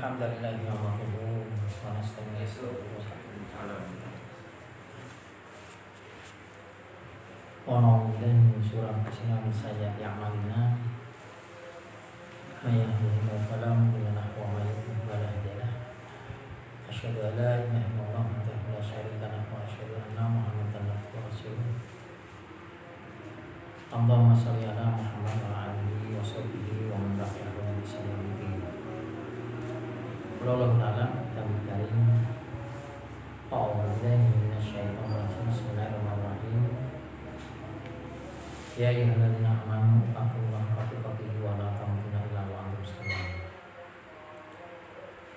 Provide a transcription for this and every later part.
Alhamdulillah nahmaduhu wa nasta'inuhu wa na'udzu min syururi anfusina wa min sayyiati a'malina. May yahdihillahu fala mudilla lahu wa may yudlil fala hadiya lahu. Asyhadu an la ilaha illallah wahdahu la syarika lahu wa asyhadu anna Muhammadan abduhu wa rasuluh. Allahumma shalli ala Muhammad wa ala alihi wa sahbihi wa man tabi'ahum bi ihsan ila yaumil din. Allah Ta'ala kami karim a'udzubillahi minasyaitonir rajim. Bismillahirrahmanirrahim. Ya ayyuhalladzina amanu taqullaha haqqa tuqatih wa la tamutunna illa wa antum muslimun.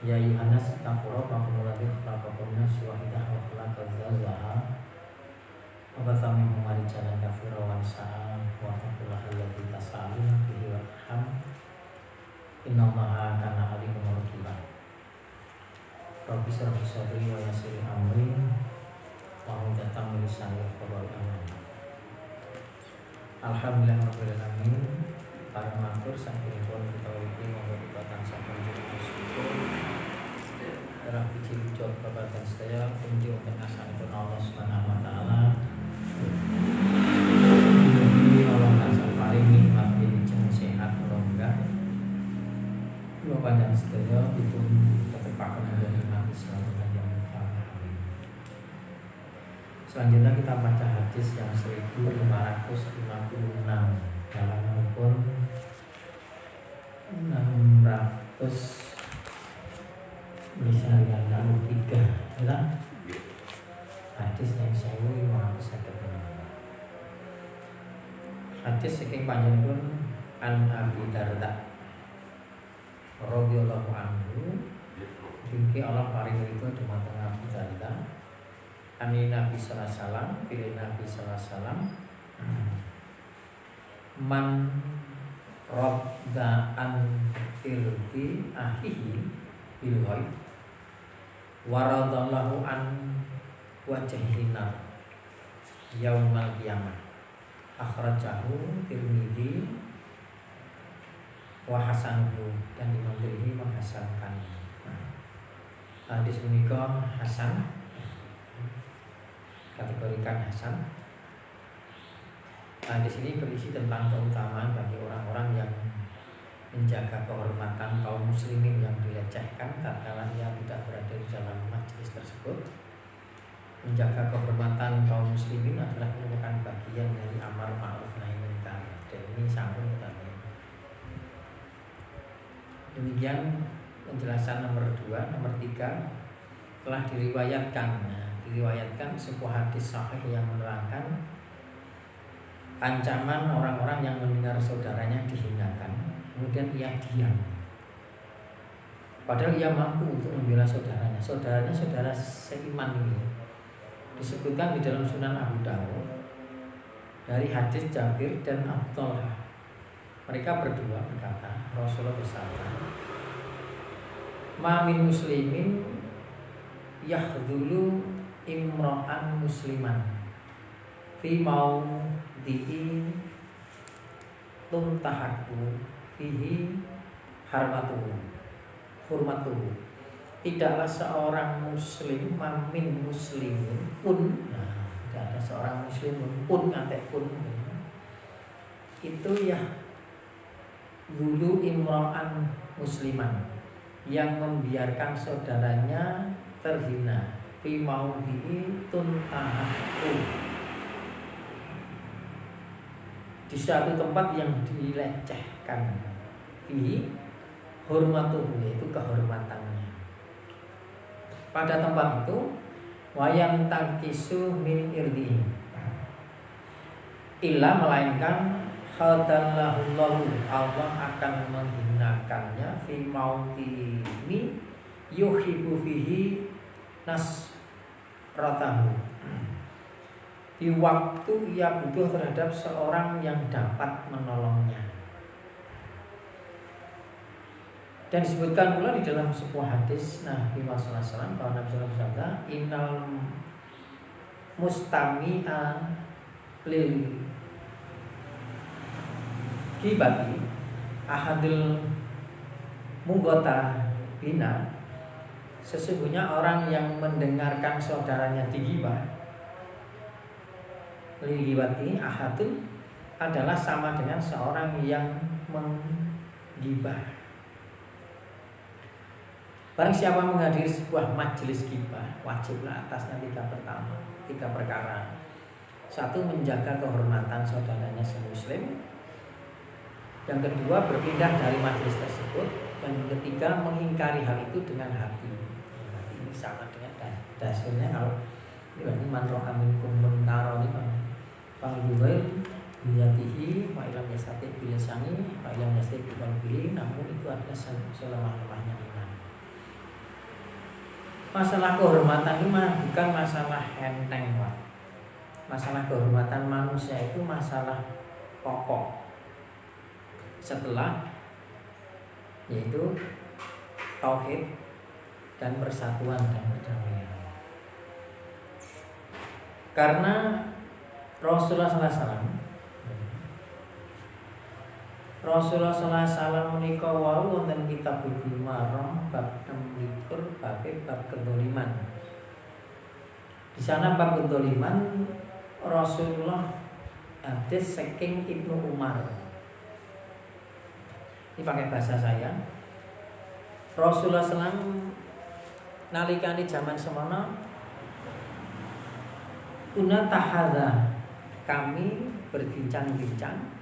Ya ayyuhan nas taqu rabbakum alladzi khalaqakum min nafsin wahidah wa khalaqa zawjaha wa batha minhuma rijalan katsiran wa nisaa'a wa taqullaha alladzi tasaaluna bihi wal arham innallaha kana 'alaykum raqiba. Rabbi shrah li sadri wa yassir li amri wahlul 'uqdatam min lisani yafqahu qawli. Alhamdulillahirabbil alamin. Para matur sampun kita wiwiti monggo dipatan sampun syukur. Darah biji ucap babagan sedaya puji wonten asanipun Allah Subhanahu wa taala. Allah tansah paring nikmat wilujeng sehat rongga. Kula panjang sedaya dipun ketepaken dari Nabi sallallahu alaihi wasallam. Selanjutnya kita baca hadis yang 1556 halaman pun 693 adalah hadis yang 1556. Hadis saking panjenengan An Abi Darda radhiyallahu anhu. Mungkin Allah paring itu dumateng Abu Darda. Ani Nabi sallallahu alaihi wasallam, pilih Nabi sallallahu alaihi wasallam. Man radda an irti ahihi bil ghaib waradallahu an wajhina yaumal qiyamah. Akhrajahu Tirmidzi wa hasanuhu, dan Imam Tirmidzi menghasankan. Hadis menika hasan, kategorikan hasan. Hadis ini berisi tentang keutamaan bagi orang-orang yang menjaga kehormatan kaum muslimin yang dilecehkan tatkala ia tidak berada di dalam majelis tersebut. Menjaga kehormatan kaum muslimin adalah merupakan bagian dari amar ma'ruf nahi munkar, dan ini sampun kita lihat. Demikian penjelasan nomor 2. Nomor 3, telah diriwayatkan sebuah hadis sahih yang menerangkan ancaman orang-orang yang mendengar saudaranya dihinakan, kemudian ia diam, padahal ia mampu untuk membela saudaranya. Saudara seiman ini disebutkan di dalam Sunan Abu Dawud dari hadis Jabir dan Abdullah. Mereka berdua berkata, Rasulullah bersabda, ma min muslimin yahdulu imra'an musliman fi maudi'i tuntahaku fihi hurmatuhu. Tidaklah seorang muslim, mamin muslimun pun, tidak ada seorang muslimun pun, ngantek pun itu ya dulu imra'an musliman, yang membiarkan saudaranya terhina fi maudi'i tuntahaku, di suatu tempat yang dilecehkan, fi hurmatuhu, yaitu kehormatannya. Pada tempat itu wayang tangkisu min irdihi, illa melainkan khadallahullahu, Allah akan menghinakannya fi mautini yuhibbu fihi nasratahu, di waktu ia butuh terhadap seorang yang dapat menolongnya. Dan disebutkan pula di dalam sebuah hadis Nabi Muhammad SAW bahwa Nabi SAW bersabda, innal mustami'a lil gibati ahadil munggota bina, sesungguhnya orang yang mendengarkan saudaranya digibah, ligibati ahadun, adalah sama dengan seorang yang menggibah. Barang siapa menghadiri sebuah majelis gibah, wajiblah atasnya tiga perkara. Satu, menjaga kehormatan saudaranya semuslim. Yang kedua, berpindah dari majelis tersebut. Yang ketiga, mengingkari hal itu dengan hati. Ini sama dengan dasarnya kalau ini manroh amin kumun karo ini panggil biyatihi wa ilam yastati bilisani wa ilam yastati biqalbihi, namun itu adalah selemah-lemahnya iman. Masalah kehormatan ini bukan masalah enteng, Pak. Masalah kehormatan manusia itu masalah pokok setelah yaitu tauhid dan persatuan dan perdamaian. Karena Rasulullah SAW menika wau wonten kitab Bulughul Maram bab 16 bab kedoliman. Di sana bab kedoliman Rasulullah hadis saking Ibnu Umar. Ini pakai bahasa saya. Rasulullah SAW nalikani zaman semono kuna tahadza, kami berbincang-bincang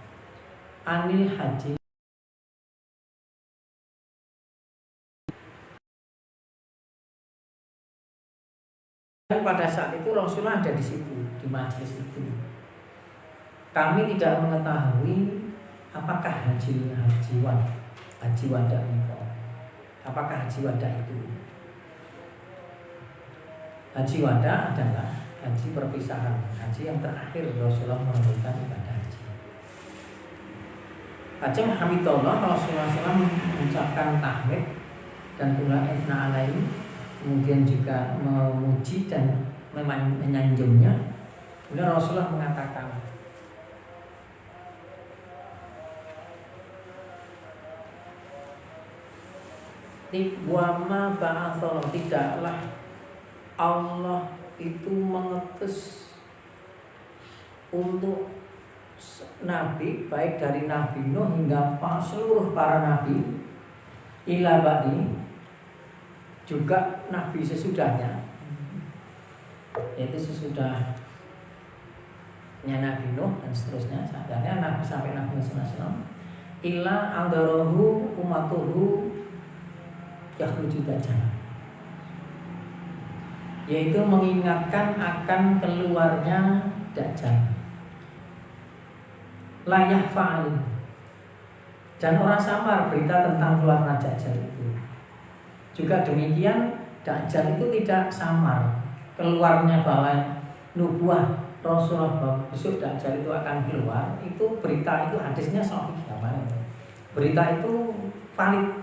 anil haji. Dan pada saat itu Rasulullah ada di situ, di majelis itu. Kami tidak mengetahui apakah haji wada itu. Apakah haji wada itu? Haji wada adalah haji perpisahan, haji yang terakhir Rasulullah menunaikan ibadah haji. Ajeng hamidallah, Rasulullah SAW mengucapkan tahmid dan pula ifna alaihi, kemudian juga memuji dan menyanjungnya. Kemudian Rasulullah mengatakan, wama ba'athallah, tidaklah Allah itu mengutus untuk nabi, baik dari Nabi Nuh hingga seluruh para nabi, ila ba'di, juga nabi sesudahnya, yaitu sesudahnya Nabi Nuh dan seterusnya, sadarnya nabi sampai Nabi SAW, illa andarahu umatuhu yakhruju dajjal, yaitu mengingatkan akan keluarnya Dajjal. Layak fa'alin, dan orang samar berita tentang keluarnya Dajjal itu. Juga demikian, Dajjal itu tidak samar keluarnya, bahwa nubuah Rasulullah bahwa besok Dajjal itu akan keluar. Itu berita itu hadisnya sahih, berita itu valid.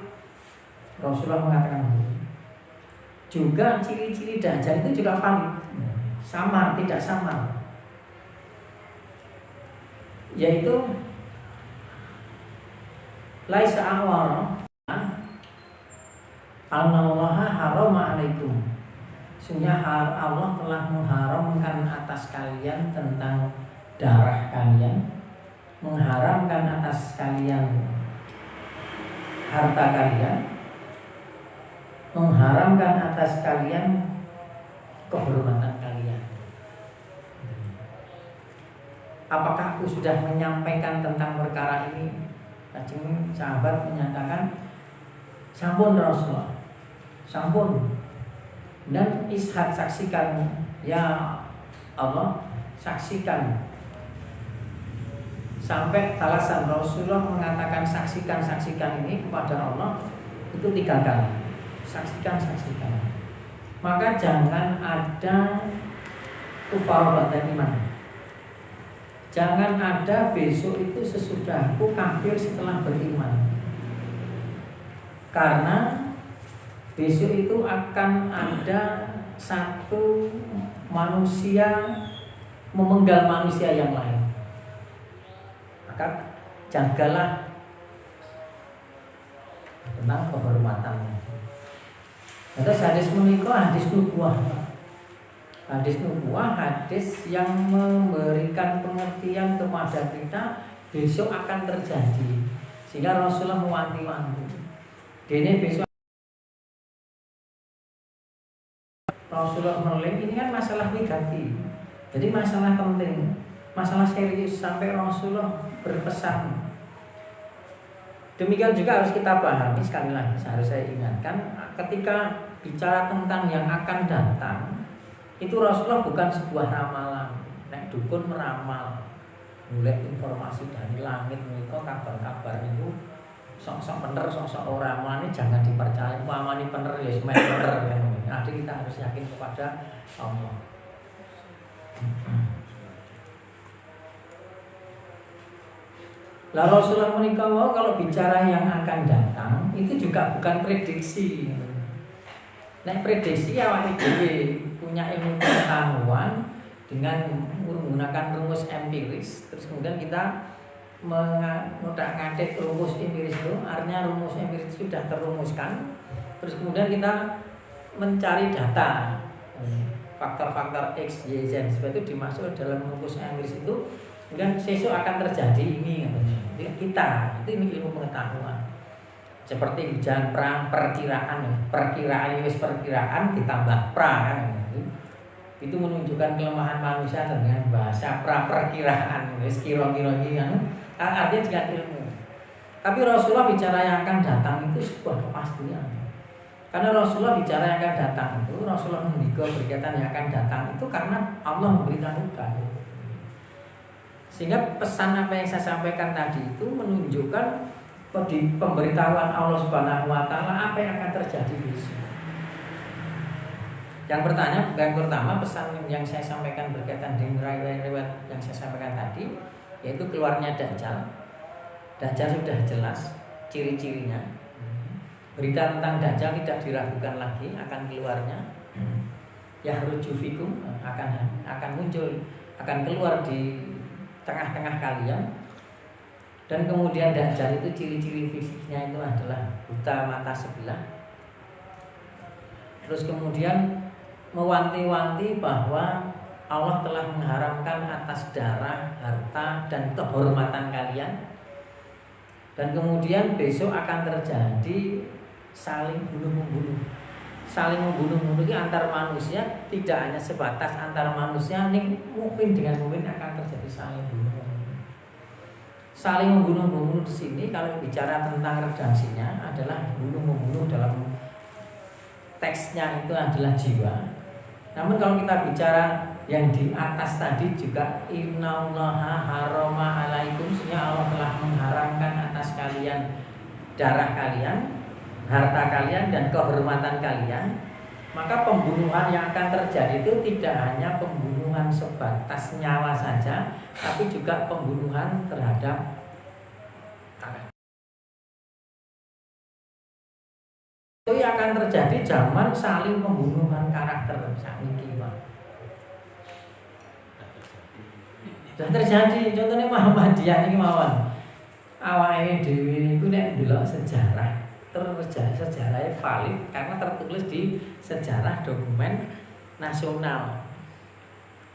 Rasulullah mengatakan juga ciri-ciri Dajjal itu juga valid, samar tidak samar, yaitu laisa awara Allaha harama alaikum, sungguhnya Allah telah mengharamkan atas kalian tentang darah kalian, mengharamkan atas kalian harta kalian, mengharamkan atas kalian kehormatan kalian. Apakah aku sudah menyampaikan tentang perkara ini? Kajeng sahabat menyatakan, sampun Rasulullah, sampun. Dan Ishak saksikan, ya Allah saksikan. Sampai talasan Rasulullah mengatakan saksikan ini kepada Allah itu 3 kali. Saksikan. Maka jangan ada kufar ba'da iman. Jangan ada besok itu sesudahku kafir setelah beriman. Karena besok itu akan ada satu manusia memenggal manusia yang lain. Maka jagalah tentang kehormatannya. Terus hadis menika hadis nubuwah. Hadis nubuwah, hadis yang memberikan pengertian kepada kita besok akan terjadi. Sehingga Rasulullah mewanti-wanti. Dene besok Rasulullah meneling ini kan masalah negatif. Jadi masalah penting, masalah serius sampai Rasulullah berpesan. Demikian juga harus kita pahami, sekali lagi harus saya ingatkan, ketika bicara tentang yang akan datang, itu Rasulullah bukan sebuah ramalan. Nek dukun meramal, mulai informasi dari langit, mereka kabar-kabar itu sok-sok bener, sok-sok orang, ini jangan dipercaya. Umpamane bener ya semen bener kan. Jadi kita harus yakin kepada Allah. Lalu Rasulullah menikah kalau bicara yang akan datang itu juga bukan prediksi. Nah prediksi awake dhewe punya ilmu pengetahuan dengan menggunakan rumus empiris. Terus kemudian kita mengotak-ngatik rumus empiris itu, artinya rumus empiris sudah terumuskan. Terus kemudian kita mencari data faktor-faktor X, Y, Z itu dimasuk dalam rumus empiris itu. Kemudian sesuatu akan terjadi ini kita itu ini ilmu pengetahuan seperti hujan perkiraan ditambah pra kan itu menunjukkan kelemahan manusia dengan bahasa perkiraan kira-kira kan artinya dengan ilmu. Tapi Rasulullah bicara yang akan datang itu sebuah kepastian karena Rasulullah bicara yang akan datang itu Rasulullah mendigo berkaitan yang akan datang itu karena Allah memberitahukan. Sehingga pesan apa yang saya sampaikan tadi itu menunjukkan di pemberitahuan Allah Subhanahu wa taala apa yang akan terjadi besok. Yang pertama pesan yang saya sampaikan berkaitan dengan riwayat yang saya sampaikan tadi yaitu keluarnya Dajjal. Dajjal sudah jelas ciri-cirinya. Berita tentang Dajjal tidak diragukan lagi akan keluarnya. Yahruju fikum akan muncul, akan keluar di tengah-tengah kalian. Dan kemudian Dajjal itu ciri-ciri fisiknya itu adalah buta mata sebelah. Terus kemudian mewanti-wanti bahwa Allah telah mengharamkan atas darah, harta dan kehormatan kalian. Dan kemudian besok akan terjadi saling bunuh-membunuh. Saling membunuh-membunuh antar manusia, tidak hanya sebatas antar manusia, ini mungkin dengan mungkin akan terjadi saling bunuh-membunuh. Saling membunuh-membunuh di sini kalau bicara tentang redaksinya adalah bunuh-membunuh dalam teksnya itu adalah jiwa. Namun kalau kita bicara yang di atas tadi juga innallaha harama alaikum, sebenarnya Allah telah mengharamkan atas kalian darah kalian, harta kalian dan kehormatan kalian. Maka pembunuhan yang akan terjadi itu tidak hanya pembunuhan sebatas nyawa saja, tapi juga pembunuhan terhadap karakter. Itu yang akan terjadi zaman saling pembunuhan karakter sakniki, Pak. Sudah terjadi, contohnya Muhammadiyah ini mawon. Awake dhewe iku nek ndelok sejarah sejarahnya valid karena tertulis di sejarah dokumen nasional,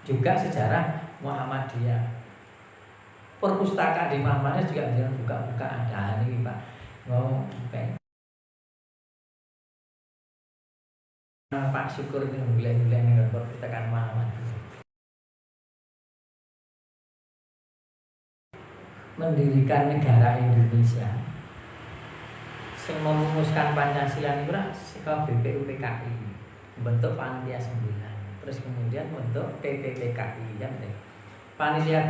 juga sejarah Muhammadiyah. Perpustakaan di Muhammadiyah juga dia buka-buka ada ini Pak. Pak Syukur ini mulai-mulai dengan perpustakaan Muhammadiyah. Mendirikan negara Indonesia. Yang merumuskan Pancasila ini sekolah BPUPKI bentuk panitia 9, terus kemudian bentuk PPPKI ya, panitia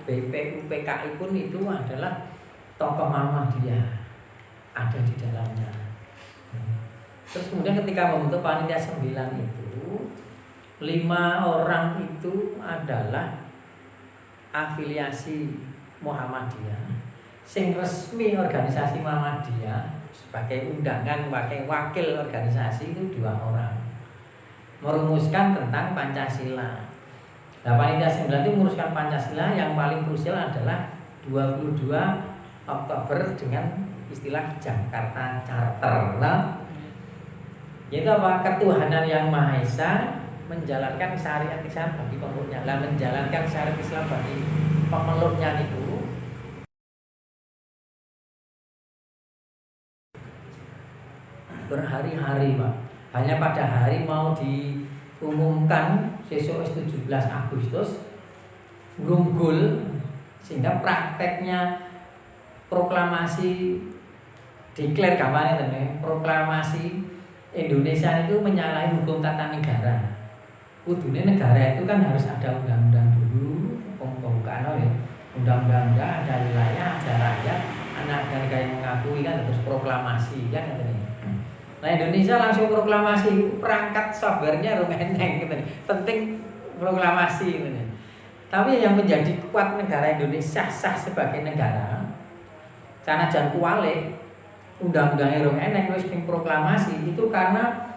BPUPKI pun itu adalah tokoh Muhammadiyah ada di dalamnya. Terus kemudian ketika membentuk panitia 9 itu 5 orang itu adalah afiliasi Muhammadiyah. Sing resmi organisasi Muhammadiyah sebagai undangan, sebagai wakil organisasi itu 2 orang merumuskan tentang Pancasila. Nah, panitia 9 itu merumuskan Pancasila. Yang paling krusial adalah 22 Oktober dengan istilah Jakarta Charter. Nah, Yaitu apa? Ketuhanan yang Maha Esa menjalankan syariat Islam bagi pemeluknya. Lah menjalankan syariat Islam bagi pemeluknya itu berhari-hari, Pak. Hanya pada hari mau diumumkan sesuk 17 Agustus ngunggul, sehingga prakteknya proklamasi declare kampanye tenan, proklamasi Indonesia itu menyalahi hukum tata negara. Kudune negara itu kan harus ada undang-undang dulu, pembukaan ya. Undang-undang ada wilayah, ada rakyat, anak dan negara yang mengakui kan terus proklamasi kan katanya. Nah Indonesia langsung proklamasi, perangkat softwarenya rumeneng gitu. Penting proklamasi gitu. Tapi yang menjadi kuat negara Indonesia sah sebagai negara karena jan kuwale undang-undangnya rumeneng wis proklamasi itu karena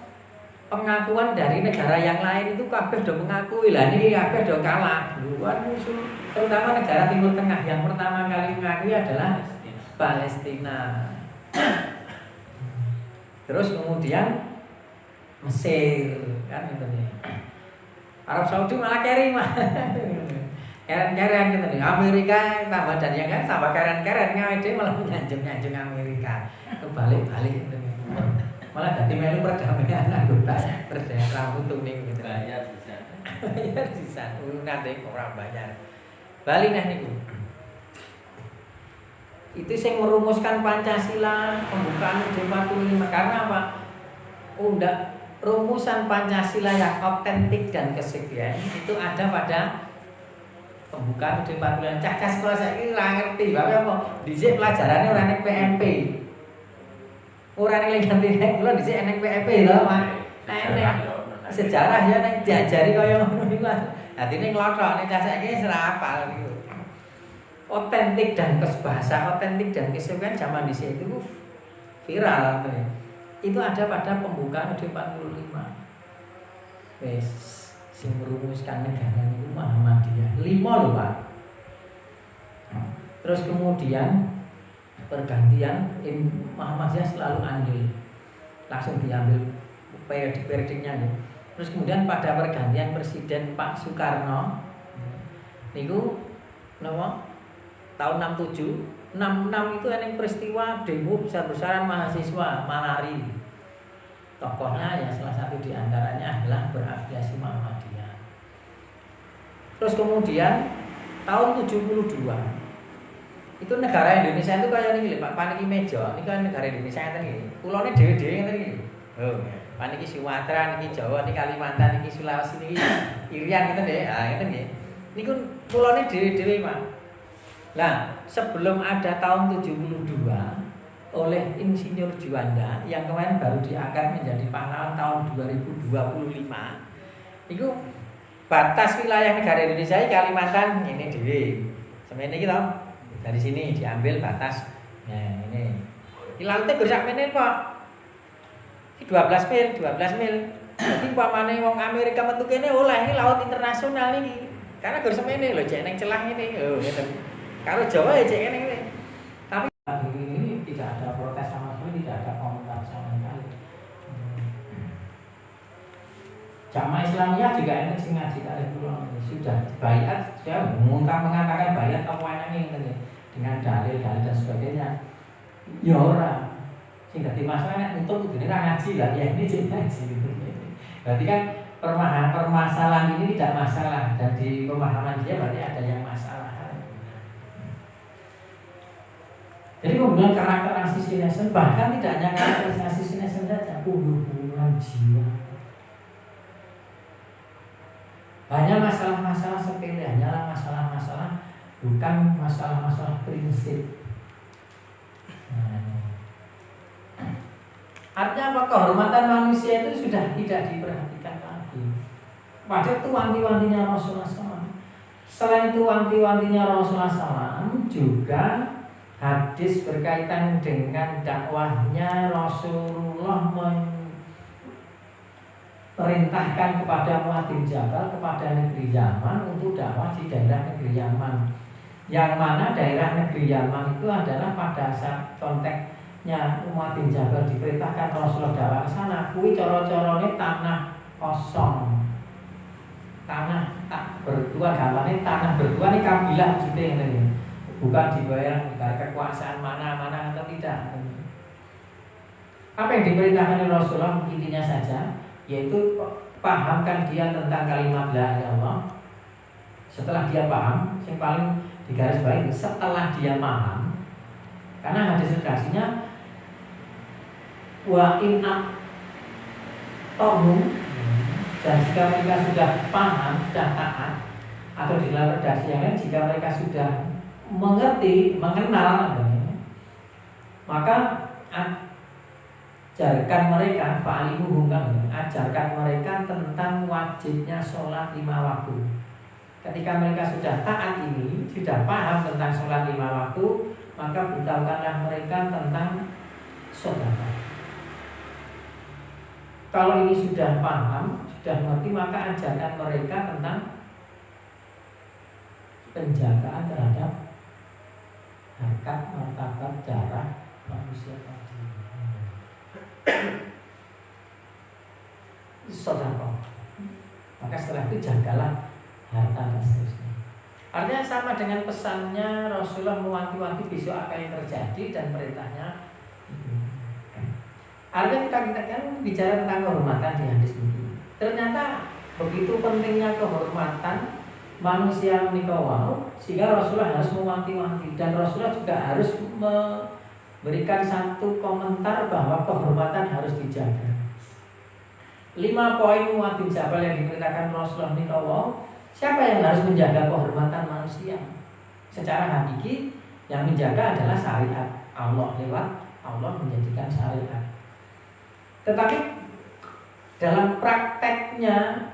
pengakuan dari negara yang lain itu kabeh do mengakui lah ini kabeh do kalah. Luar musuh terutama negara Timur Tengah yang pertama kali mengakui adalah Palestina. Terus kemudian Mesir kan gitu nih. Arab Saudi malah keri mah. Keren-keren gitu nih. Amerika tambah dan yang kan tambah keren-keren ngawede malah nyanjung-nyanjung Amerika. Kebalik-balik gitu nih. Malah dadi melu perdamaian anggota perdamaian rambut tuning gitu. Bayar bisa. Bayar bisa. Nanti ora bayar. Bali nah niku. Itu yang merumuskan Pancasila pembukaan UUD 45 karena apa? Rumusan Pancasila yang otentik dan kesekian itu ada pada pembukaan UUD 45. Cah sekolah saya ini ora ngerti bae apa dhisik pelajarane ora nek PMP. Ora nek ganti nek kula dhisik nek PMP lho, Mas. Nek sejarah ya nek diajari kaya ngono niku. Atine nglothok nek cah saiki wis ora hafal niku. Otentik dan bahasa otentik dan kesekian zaman dhisik itu viral gitu. Itu ada pada pembukaan UUD 45. Wes sing merumuskan negara niku Muhammadiyah. 5 lho, Pak. Terus kemudian pergantian Muhammadiyah selalu andil. Langsung diambil periode-periodenya ya. Terus kemudian pada pergantian Presiden Pak Soekarno niku napa? Tahun 67, 66 itu ada peristiwa demo besar-besaran mahasiswa Malari. Tokohnya ya salah satu diantaranya adalah berafiliasi Muhammadiyah. Terus kemudian tahun 72 itu negara Indonesia itu kayak ini Pak Paniki Meja, ini kan negara Indonesia ngeten iki. Pulone dhewe-dhewe ngeten iki. Oh, Paniki Sumatera, niki Jawa, niki Kalimantan, niki Sulawesi, niki Irian ngeten nggih. Ah ngeten nggih. Niku pulone dhewe-dhewe, Pak. Nah, sebelum ada tahun 72 oleh Insinyur Juanda yang kemarin baru diangkat menjadi pahlawan tahun 2025. Itu batas wilayah negara Indonesia Kalimantan ini dhewe. Semene iki to. Dari sini diambil batas. Nah, ini. Iki laute sak mene, Pak. Iki 12 mil. Jadi pamane wong Amerika metu kene oleh ini laut internasional iki. Karena gur semene lho jek ning celah ini. Oh, ngeten. Kalau Jawa ya cek ini. Tapi ini tidak ada protes sama sekali, tidak ada komentar sama sekali. Jamaah Islamiyah juga ini sing ngaji kali kula sudah bayat, saya mengatakan bayat apa ini dengan dalil-dalil dan sebagainya. Ya ora. Sing dadi masalah nek untuk kudune ra ngaji lah ya ini cek ngaji gitu. Berarti kan permasalahan ini tidak masalah dan di pemahaman dia berarti ada yang masalah. Jadi kemudian karakter Assisi Nation bahkan tidak hanya karakter Assisi Nation saja, hubungan jiwa. Hanya masalah-masalah sepele, hanyalah masalah-masalah bukan masalah-masalah prinsip. Artinya apa? Kehormatan manusia itu sudah tidak diperhatikan lagi. Padahal itu wanti-wantinya Rasulullah SAW. Selain itu wanti-wantinya Rasulullah SAW juga hadis berkaitan dengan dakwahnya Rasulullah memerintahkan kepada Muadz bin Jabal kepada negeri Yaman untuk dakwah di daerah negeri Yaman. Yang mana daerah negeri Yaman itu adalah pada saat konteks nya Mu'adz bin Jabal diperintahkan Rasulullah dakwah ke sana, kuwi cara-carane tanah kosong. Tanah tak bertuan, gamane tanah bertuan ini kabilah gitu yang bukan dibayar kekuasaan mana-mana atau tidak. Apa yang diperintahkan oleh Rasulullah intinya saja, yaitu pahamkan dia tentang kalimat la ilaha illallah. Setelah dia paham, yang paling digarisbawahi setelah dia paham, karena hadis redaksinya wa in aqtahu, dan jika mereka sudah paham, sudah taat, atau di dalam redaksi yang lain jika mereka sudah mengerti, mengenal, maka ajarkan mereka ajarkan mereka tentang wajibnya sholat 5 waktu. Ketika mereka sudah taat ini, sudah paham tentang sholat 5 waktu, maka beritahukanlah mereka tentang sedekah. Kalau ini sudah paham, sudah mengerti, maka ajarkan mereka tentang penjagaan terhadap harkat, martabat, darah manusia tadi. Sedekah. Maka setelah itu jagalah harta dan seterusnya. Artinya sama dengan pesannya Rasulullah mewanti-wanti besok apa yang terjadi dan perintahnya. Artinya kita kan bicara tentang kehormatan di hadis ini. Ternyata begitu pentingnya kehormatan manusia menikah sehingga Rasulullah harus mewanti-wanti, dan Rasulullah juga harus memberikan satu komentar bahwa kehormatan harus dijaga. 5 poin Mu'adz bin Jabal yang diperintahkan Rasulullah menikah. Siapa yang harus menjaga kehormatan manusia? Secara hakiki yang menjaga adalah syariat Allah, lewat Allah menjadikan syariat. Tetapi dalam prakteknya,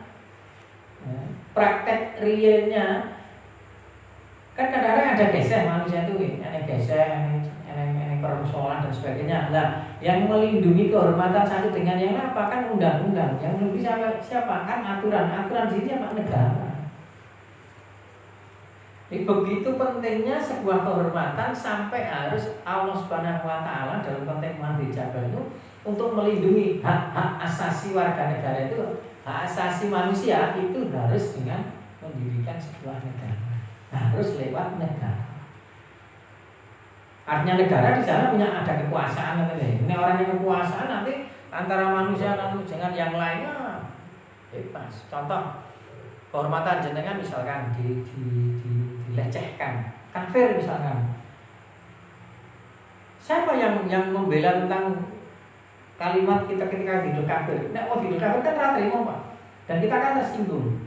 praktek realnya, kan kadang-kadang ada geser manusia itu, ada geser, ada persoalan dan sebagainya. Nah, yang melindungi kehormatan satu dengan yang lain apa? Kan undang-undang. Yang lebih siapa? Kan aturan di sini apa? Negara. Jadi begitu pentingnya sebuah kehormatan sampai harus Allah Subhanahu wa taala dalam konteks Mu'adz bin Jabal itu untuk melindungi hak-hak asasi warga negara itu, hak asasi manusia itu harus dengan mendirikan sebuah negara. Harus lewat negara. Artinya negara di sana punya ada kekuasaan ini. Ini orang yang kekuasaan nanti antara manusia dan dengan yang lainnya bebas. Contoh kehormatan jenengan misalkan dilecehkan, kafir misalkan. Siapa yang membela tentang kalimat kita ketika hidup kafir? Nek mau hidup kafir kan ra terima, Pak. Dan kita kan tersinggung.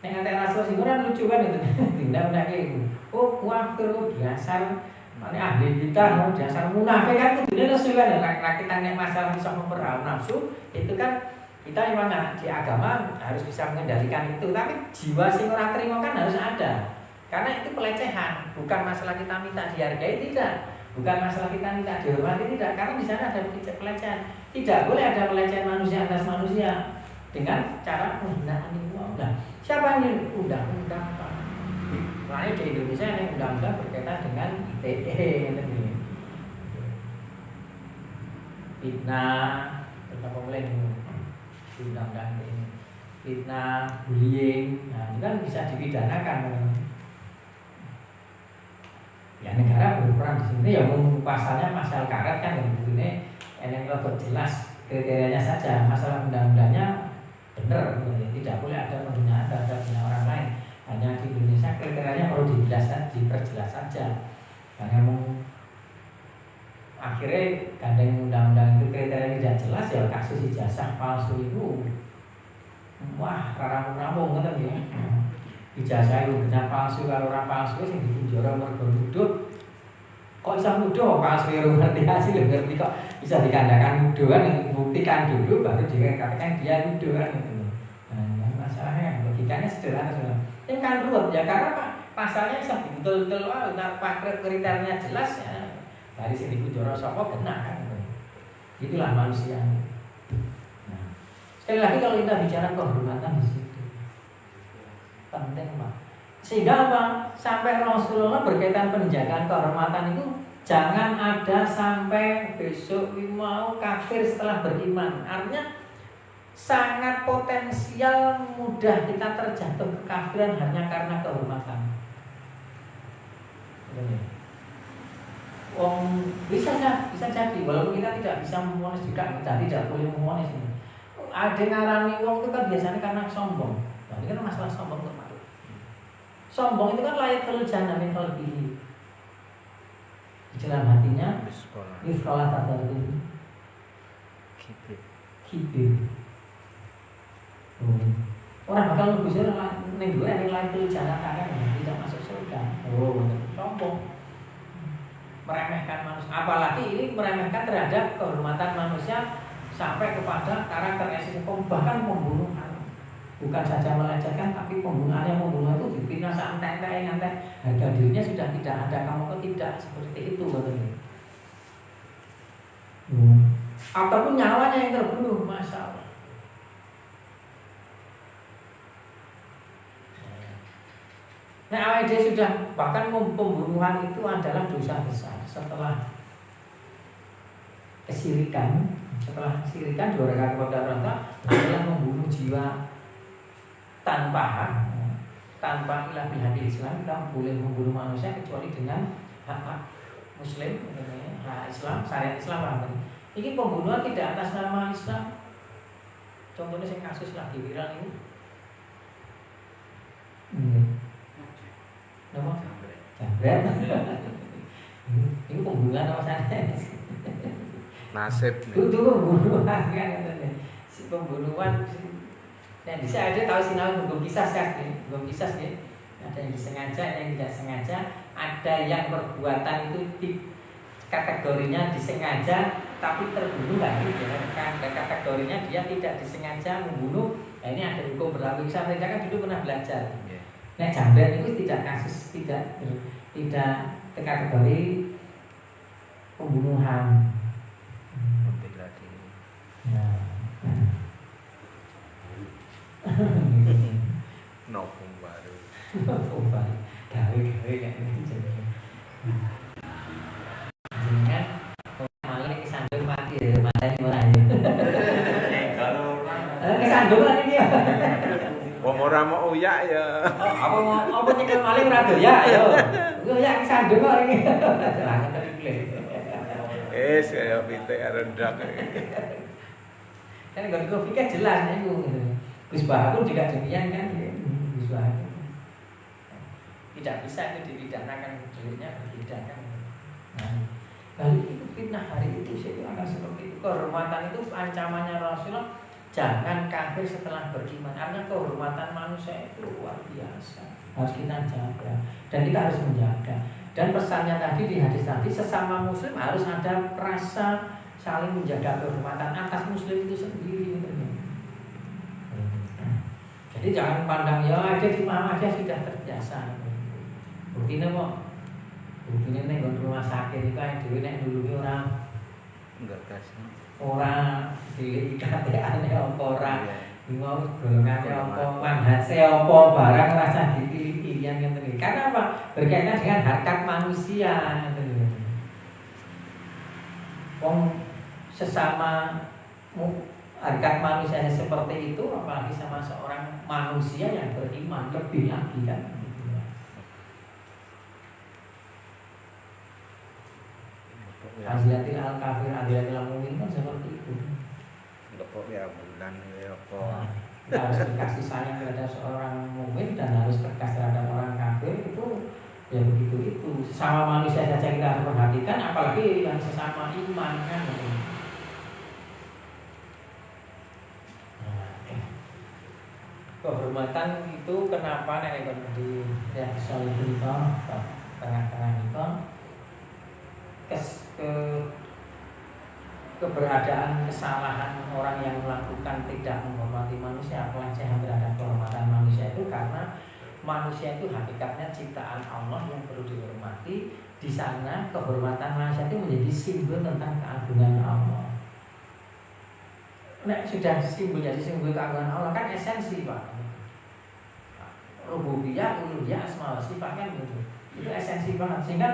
Nek ate rasa singgung kan lucu kan itu. Tindak-tindak itu. Oh, kafir kok biasa. Mane ahli kita dasar munafik kan kudune nesu kan. Kita nek masalah bisa memperau nafsu, itu kan kita memang di agama harus bisa mengendalikan itu, tapi jiwa sing ora terima kan harus ada. Karena itu pelecehan, bukan masalah kita minta dihargai, tidak. Bukan masalah kita minta dihormati, tidak. Karena di sana ada pelecehan. Tidak boleh ada pelecehan manusia atas manusia dengan cara penghinaan itu. Nah, siapa yang undang-undang Pak? Makanya di Indonesia ini undang-undang berkaitan dengan ITE ini. Fitnah, betapa boleh undang-undang ini, fitnah, bullying, nah itu kan bisa dipidanakan. Ya negara berperan di sini. Ya pasalnya pasal karet kan yang begini, yang lebih jelas kriterianya saja. Masalah undang-undangnya benar, tidak boleh ada penghinaan terhadap orang lain. Hanya di Indonesia kriterianya perlu diperjelas saja. Karena akhirnya gandeng undang-undang itu kriteria tidak jelas, ya kasus ijazah palsu itu wah rarang-rarang ngoten ya. Ijazah itu benar palsu, kalau orang palsu sing dikunjara mergo nuduh. Kok bisa nuduh palsu ya ngerti hasil, ngerti kok bisa dikandangkan nuduh kan, buktikan dulu baru dikatakan dia nuduh kan gitu. Nah, masalahnya logikanya sederhana sebenarnya. Ini kan ruwet ya karena pasalnya bisa betul-betul kriterianya jelas ya. Dari sini kujoro sapa benar kan. Itulah manusia. Nah, sekali lagi kalau kita bicara kehormatan di situ penting Pak. Sehingga apa? Sampai Rasulullah berkaitan penjagaan kehormatan itu Jangan ada sampai besok mau kafir setelah beriman. Artinya sangat potensial mudah kita terjatuh kekafiran hanya karena kehormatan. Bisa jadi walaupun kita tidak bisa memonis juga, kita tidak boleh memonis ini. Ada ngarani wong itu kan biasanya karena sombong. Nah, ini kan masalah sombong termasuk. Sombong itu kan layak terjana min qalbihi. Di dalam hatinya sekolah tadarruf. Kibir. Orang bakal lebih ning duwe ning layak terjana kan tidak masuk surga. Sombong. Meremehkan manusia, apalagi ini meremehkan terhadap kehormatan manusia sampai kepada karakter esensi, bahkan pembunuhan. Bukan saja melecehkan, tapi pembunuhan yang membunuh itu dipindah santai-santai, harga dirinya sudah tidak ada, kamu kok tidak seperti itu katanya. Ataupun nyawanya yang terbunuh, masalah. Nah, dia sudah bahkan pembunuhan itu adalah dosa besar setelah kesirikan. Setelah kesirikan dua rakaat kepada Allah adalah membunuh jiwa tanpa hak, tanpa ilah bil hadil Islam. Kita boleh membunuh manusia kecuali dengan hak Muslim, hak Islam, syariat Islam. Ini pembunuhan tidak atas nama Islam. Contohnya saya kasus lagi viral ini. Nama jambret. Ini pembunuhan apa saja? Nasib. Itu pembunuhan kan katanya. Si pembunuhan. Nah, di saya ada tahu sinau hukum kisah kan? Hukum kisah nih. Ada yang disengaja, ada yang tidak sengaja. Ada yang perbuatan itu kategorinya disengaja tapi terbunuh lagi. Ada kategorinya dia tidak disengaja membunuh. Nah, ini ada hukum berlaku. Saya kan dulu pernah belajar. Nah, jambret itu tidak kasus, tidak kategori pembunuhan. Ya. Nopung baru. Nopung baru. Gawe kan jadi. Jangan malah kesandung mati ya, matanya ora ya. Kesandung lagi dia. Wong ora mau uyak ya. Apa nyekel maling ora doyak ya. Yo ya kesandung kok iki. Lah terikle. Saya pitik rendak. Kan kalau fikih jelas niku. Gus Bahar juga demikian kan. Gus Bahar. Tidak bisa itu dipidanakan, deliknya berbeda kan. Nah, kali itu fitnah hari itu saya akan seperti itu. Kehormatan itu ancamannya Rasulullah. Jangan kafir setelah beriman. Karena kehormatan manusia itu luar biasa. Harus kita jaga dan kita harus menjaga. Dan pesannya tadi di hadis tadi, sesama muslim harus ada rasa saling menjaga kehormatan atas muslim itu sendiri. Jadi jangan pandang ya aja di mana aja sudah terbiasa. Buktinya kok, buktinya nih rumah sakit itu yang dulu nek dulu orang enggak kasih. Orang di KTA-ne apa ora mau golongane apa manhase apa barang rasa dipilih-pilihan ngene iki. Karena apa? Berkaitan dengan harkat manusia ngene. Wong sesama harkat manusianya seperti itu, apalagi sama seorang manusia yang beriman lebih lagi kan. Azilatil al-kafir, azilatil al-mu'min kan seperti itu. Lepok ya bulan ya apa. Kita harus berkasih sayang terhadap seorang mukmin dan harus tegas terhadap orang kafir itu ya begitu itu. Sesama manusia saja kita harus perhatikan, apalagi yang sesama iman kan. Kehormatan itu kenapa nenek di ya soal itu tengah-tengah itu keberadaan kesalahan orang yang melakukan tidak menghormati manusia, pelecehan terhadap kehormatan manusia itu karena manusia itu hakikatnya ciptaan Allah yang perlu dihormati. Di sana kehormatan manusia itu menjadi simbol tentang keagungan Allah. Nek sudah simbol jadi simbol keagungan Allah kan esensi Pak. Rububiyah, uluhiyah, asma wa sifat kan gitu. Itu esensi banget sehingga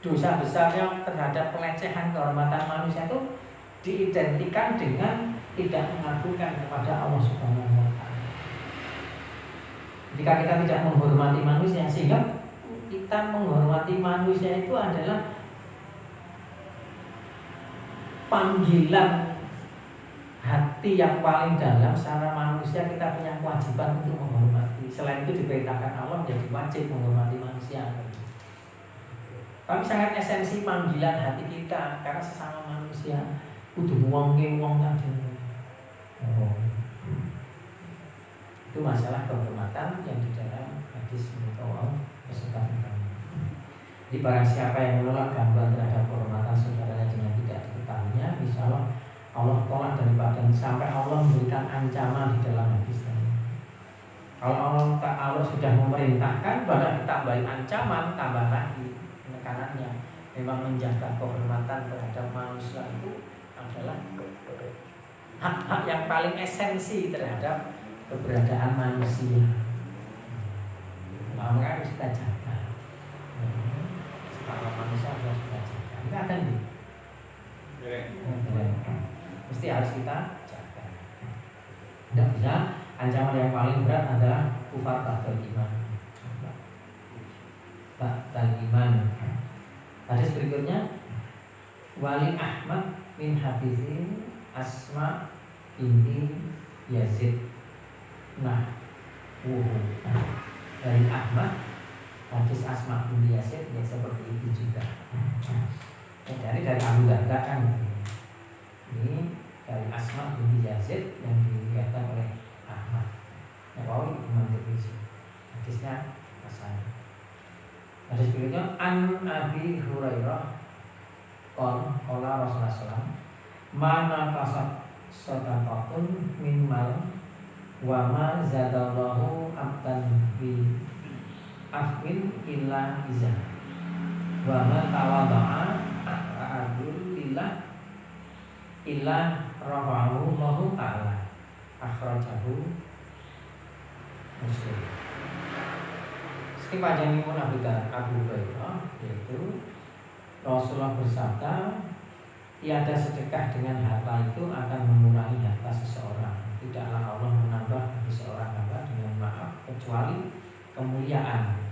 dosa besarnya terhadap pelecehan kehormatan manusia itu diidentikan dengan tidak mengadukan kepada Allah Subhanahu wa taala. Jika kita tidak menghormati manusia, sehingga kita menghormati manusia itu adalah panggilan hati yang paling dalam secara manusia. Kita punya kewajiban untuk menghormati. Selain itu diperintahkan Allah menjadi wajib menghormati manusia. Tapi sangat esensi panggilan hati kita karena sesama manusia kudu wong-wong kadang. Itu masalah kehormatan yang di dalam hadis mutawal kesukaan kami. Di barang siapa yang menolak gangguan terhadap kehormatan saudaranya dengan tidak diketahuinya, insyaallah Allah tolak daripada sampai Allah memberikan ancaman di dalam hadis ini. Kalau Allah sudah memerintahkan, pada ditambahi ancaman, tambah lagi penekanannya. Memang menjaga kehormatan terhadap manusia itu adalah hak-hak yang paling esensi terhadap keberadaan manusia. Maka harus kita jaga. Kalau manusia harus kita jaga. Enggak akan mesti harus kita jaga. Tidak bisa. Ancaman yang paling berat adalah kufar ba'dal iman. Ba'dal iman. Hadis berikutnya, Wali Ahmad min haditsin Asma binti Yazid. Nah, dari Ahmad hadis Asma binti Yazid ya seperti itu juga. Dari Abu Darda kan. Ini dari Asma binti Yazid yang diriwayatkan oleh Ahmad. Nawawi Imam Tirmizi. Hadisnya hasan. Hadis berikutnya An Abi Hurairah qala Rasulullah SAW mana kasab sadaqatun min mal wa ma zadallahu abdan bi afwin illa izah wa ma tawada'a a'adul lillah illa rafa'ahu Allahu ta'ala akhrajahu Muslim. Ini panjangipun Abu Hurairah, yaitu Rasulullah bersabda, tiada sedekah dengan harta itu akan mengurangi harta seseorang. Tidaklah Allah menambah bagi seorang hamba dengan maaf kecuali kemuliaan.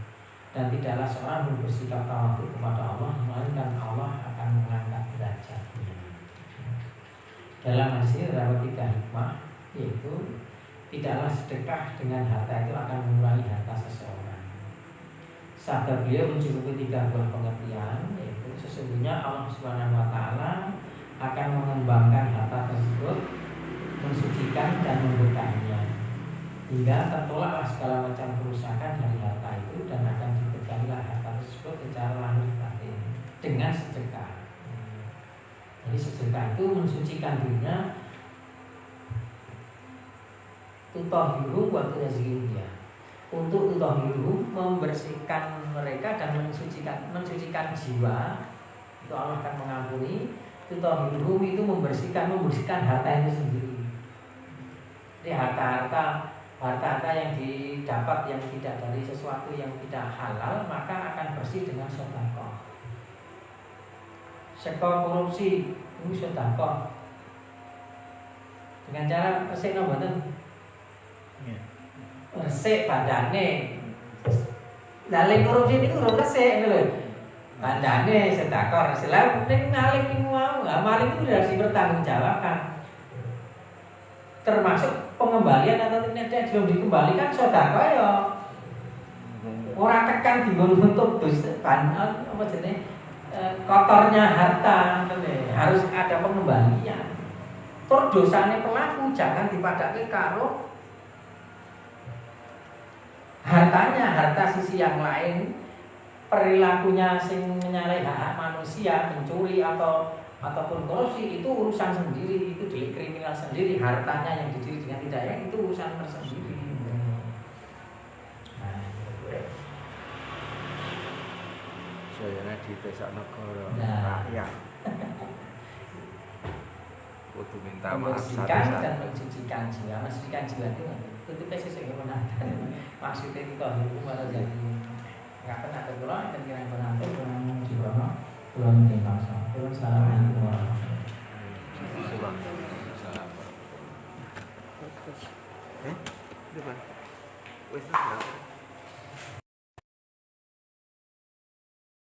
Dan tidaklah seorang bersikap tawadhu kepada Allah, melainkan Allah akan mengangkat derajatnya. Dalam hadis ini terdapat 3 hikmah, yaitu tidaklah sedekah dengan harta itu akan mengurangi harta seseorang. Sabda beliau mencukupi 3 buah pengertian, yaitu sesungguhnya Allah Subhanahu wa taala akan mengembangkan harta tersebut, mensucikan dan memberkahinya, hingga tertolaklah segala macam kerusakan dari harta itu dan akan diberkahilah harta tersebut secara lahir batin dengan sedekah. Jadi sedekah itu mensucikan dirinya, tutahhiruhum wa tuzakkihim dia. Untuk tutahhiruhum membersihkan mereka dan mensucikan jiwa, itu Allah akan mengampuni. Tutahhiruhum itu membersihkan harta itu sendiri. Jadi harta yang didapat yang tidak dari sesuatu yang tidak halal, maka akan bersih dengan sedekah. Sektor korupsi itu sedekah. Dengan cara resik mboten? Resik bandane. Daling korupsi niku lho resik lho. Bandane sedekah, selalu ning naling niku mau, maling itu harus dipertanggungjawabkan. Termasuk pengembalian atau tidak belum dikembalikan sedekah ya. Ora tekan dienggo nutup apa jenenge? Kotornya harta, harus ada pengembalian. Tur dosane pelaku jangan dipadake karo hartanya, harta sisi yang lain, perilakunya sing menyalahi hak manusia, mencuri ataupun korupsi itu urusan sendiri, itu delik kriminal sendiri. Hartanya yang dicuri dengan tidak ya itu urusan tersendiri. Soalnya di desa negara rakyat kudu minta maaf satu-satu dan mensucikan jiwa. Mensucikan jiwa itu pasti bagaimana? Maksudnya itu kalau itu malah jadi nggak pernah tergolong dan kira-kira Suprono kula nggih pangsa. Assalamualaikum warahmatullahi Depan. Wes lah.